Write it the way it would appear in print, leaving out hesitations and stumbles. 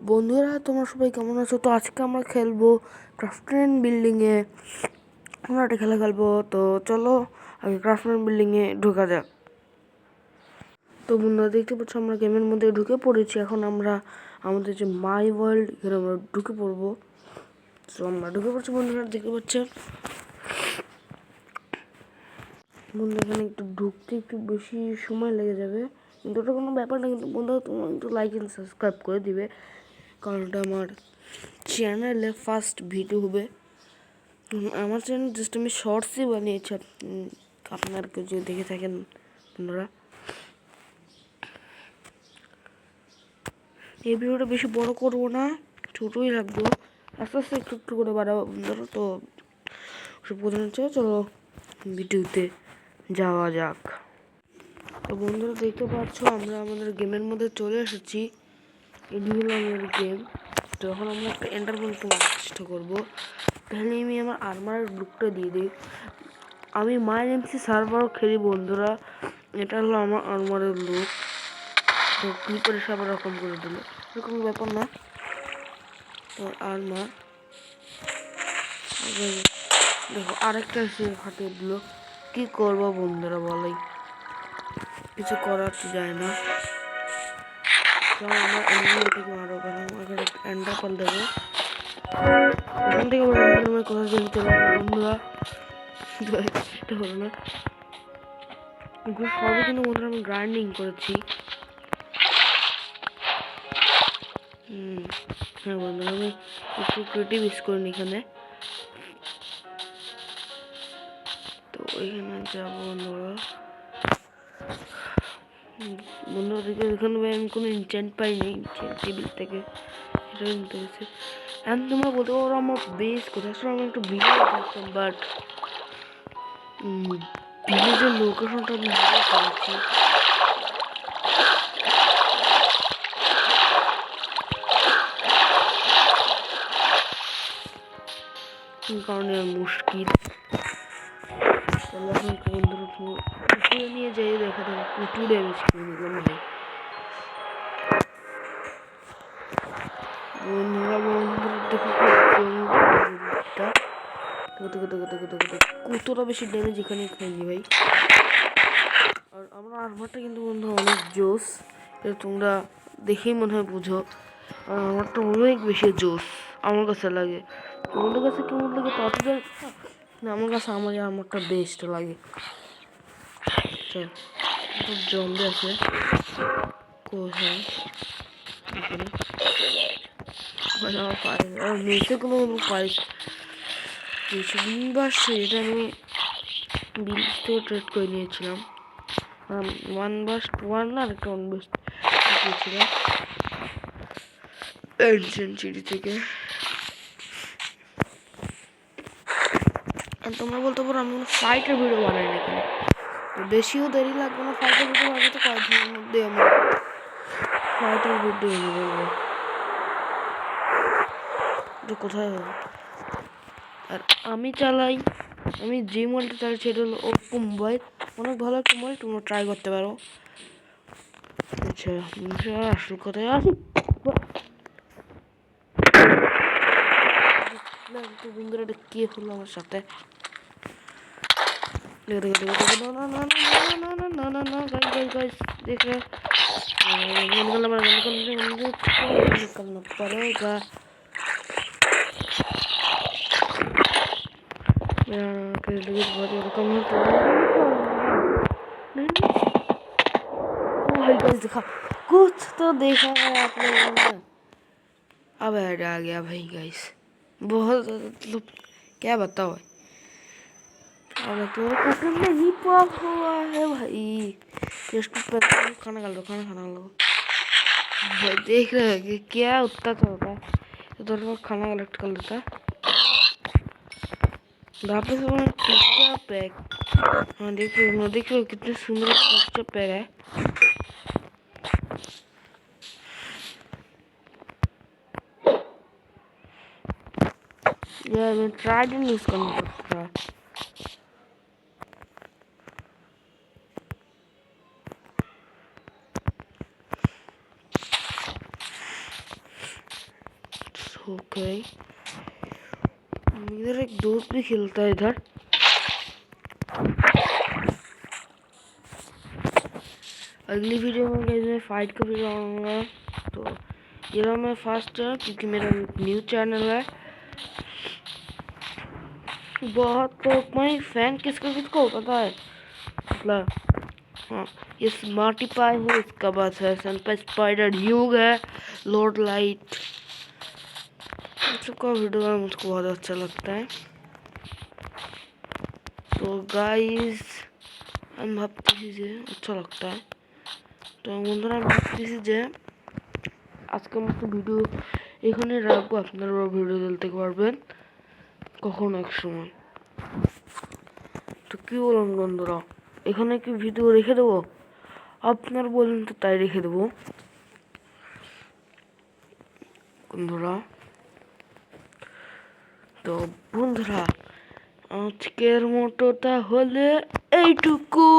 বন্ধুরা, তোমরা সবাই কেমন আছো? তো আজকে আমরা খেলবো ক্রাফটম্যান বিল্ডিংয়ে। আমরা একটা খেলা খেলবো। তো চলো আগে ক্রাফটম্যান বিল্ডিংয়ে ঢোকা যাক। তো বন্ধুরা, দেখতে পাচ্ছ আমরা গেমের মধ্যে ঢুকে পড়েছি। এখন আমরা আমাদের যে মাই ওয়ার্ল্ড, এখানে আমরা ঢুকে পড়বো। তো আমরা ঢুকে পড়ছি বন্ধুরা, দেখতে পাচ্ছেন। বন্ধু, এখানে একটু ঢুকতে একটু বেশি সময় লেগে যাবে, কিন্তু ওটা কোনো ব্যাপার না। কিন্তু বন্ধুরা, তোমরা একটু লাইক এন্ড সাবস্ক্রাইব করে দিবে, কারণ এটা আমার চ্যানেলে ফার্স্ট ভিডিও হবে। আমার চ্যানেল জাস্ট আমি শর্টসই বানিয়েছি, আপনারা কেউ যদি দেখে থাকেন বন্ধুরা। এই ভিডিওটা বেশি বড় করবো না, ছোটোই রাখবো, আস্তে আস্তে একটু একটু করে বাড়াবো বন্ধুরা। তো প্রথমে চলো ভিডিওতে যাওয়া যাক। তো বন্ধুরা, দেখতে পাচ্ছ আমরা আমাদের গেমের মধ্যে চলে এসেছি। এটি হলো আমাদের গেম। তো এখন আমরা একটা এন্টারপয়েন্ট মারার চেষ্টা করবো। তাহলে আমি আমার আর্মারের লুকটা দিয়ে দিই। আমি মাইন এমসি সার্ভারও খেলি বন্ধুরা। এটা হলো আমার আর্মারের লুক। তো ক্লিপারে সব রকম করে দিল, এরকম ব্যাপার না। তো আর্মার দেখো আরেকটা এসে ফাটিয়ে দিল। কি করবো বন্ধুরা, বলাই কিছু করার তো যায় না। আমরা এমনিটাকে মারো, কারণ আমাকে এন্টার কল দেবো। এখান থেকে আমরা কথা জানতে পারবো বন্ধুরা। এটা হলো না, সবই কিন্তু বন্ধুরা আমি গ্রাইন্ডিং করেছি। হ্যাঁ বন্ধুরা, আমি একটু ক্রিয়েটিভ ইউজ করিনি এখানে। তো এখানে যাবো বন্ধুরা। বন্ধুরা দেখে এখানে আমি কোনো ইনচেন্ট পাইনি টেবিল থেকে, সেটা নিতে হয়েছে। এখন তোমরা বলতে পারো আমার বেস কোথায়। আসলে আমি একটু ভিলেজে থাকতাম, বাট ভিলেজের লোকেশনটা আমি ভুলে ফেলেছি। কারণে আর মুশকিল। এখন বন্ধুরা কুকুরে নিয়ে যাই, দেখা যাবে কুকুরে আমি শিখে নিলাম ভাই। বন্ধুরা দেখো কতটা বেশি ড্যামেজ এখানে খাইনি ভাই। আর আমার আর্মারটা কিন্তু বন্ধু অনেক জোস, এটা তোমরা দেখেই মনে হয় বুঝো। আর আমারটা অনেক বেশি জোস আমার কাছে লাগে। তোমাদের কাছে কেমন লাগে তত না, আমার কাছে আমার আর্মারটা বেস্ট লাগে। জম্বি আছে কোথায় এখানে, আমার পারি আর মেয়েতে কোনো পারি বাসছে। এটা আমি বিল থেকে ট্রেড করে নিয়েছিলাম। ওয়ান বাস্ট ওয়ান না, আরেকটা ওয়ান বাস্ট দিয়েছিলাম সেঞ্চুরি থেকে। আর তোমরা বলতে পারো আমি কোনো ফাইটের ভিডিও বানাই না কেন। বেশিও দেরি লাগবে না ফাইটের ভিডিও বানাতে, তো কয়েকদিনের মধ্যে আমি ফাইটের ভিডিও এনে দেবো। এটা কোথায় হবে? আর আমি চালাই, আমি যে মোবাইলটা চালাই সেটা হলো ওপ্পো মোবাইল। অনেক ভালো একটা মোবাইল, তোমরা ট্রাই করতে পারো। আচ্ছা আসল কথায় আসি। বন্ধুরা এটা কে হলো আমার সাথে? निकलना पड़ेगा। देखा कुछ तो देखा है आप लोगों ने। अब ऐड आ गया भाई गाइस, बहुत मतलब क्या बताओ। और तो कुकर में ही पॉप हुआ है भाई। टेस्ट पर खाना खा लो, खाना खाना लो भाई। देख रहे हैं कि क्या उत्ता चलता है, इधर वो खाना कलेक्ट कर लेता है वापस। वो पिज्जा पैक, हाँ देखो कितने सुंदर पिज्जा पैक है। यार मैं ट्राइडेंट यूज करना पड़ता है। ओके, इधर एक दोस्त भी खेलता है इधर। अगली वीडियो में गाइस मैं फाइट का भी लाऊंगा। तो ये रहा मैं फर्स्ट क्योंकि मेरा न्यू चैनल है। बहुत तो मैं फैन किसको किसको पता है, मतलब हाँ, ये स्मार्टी पाई है, इसका बाद है सनपाई स्पाइडर ह्यूग है, लॉर्ड लाइट, सबका वीडियो मुझको बहुत अच्छा लगता है। तो गाइस हम भाबती যে अच्छा लगता है। তো বন্ধুরা আমি ভাবতেছি যে আজকের মতো ভিডিও এখানে রাখবো, আপনারা ভিডিও দেখতে পারবেন কখনো এক সময়। তো কি বলুন বন্ধুরা, এখানে কি ভিডিও রেখে দেবো? আপনারা বলেন তো, তাই রেখে দেবো বন্ধুরা। তো বন্ধুরা আজকের মতো তাহলে এইটুকু।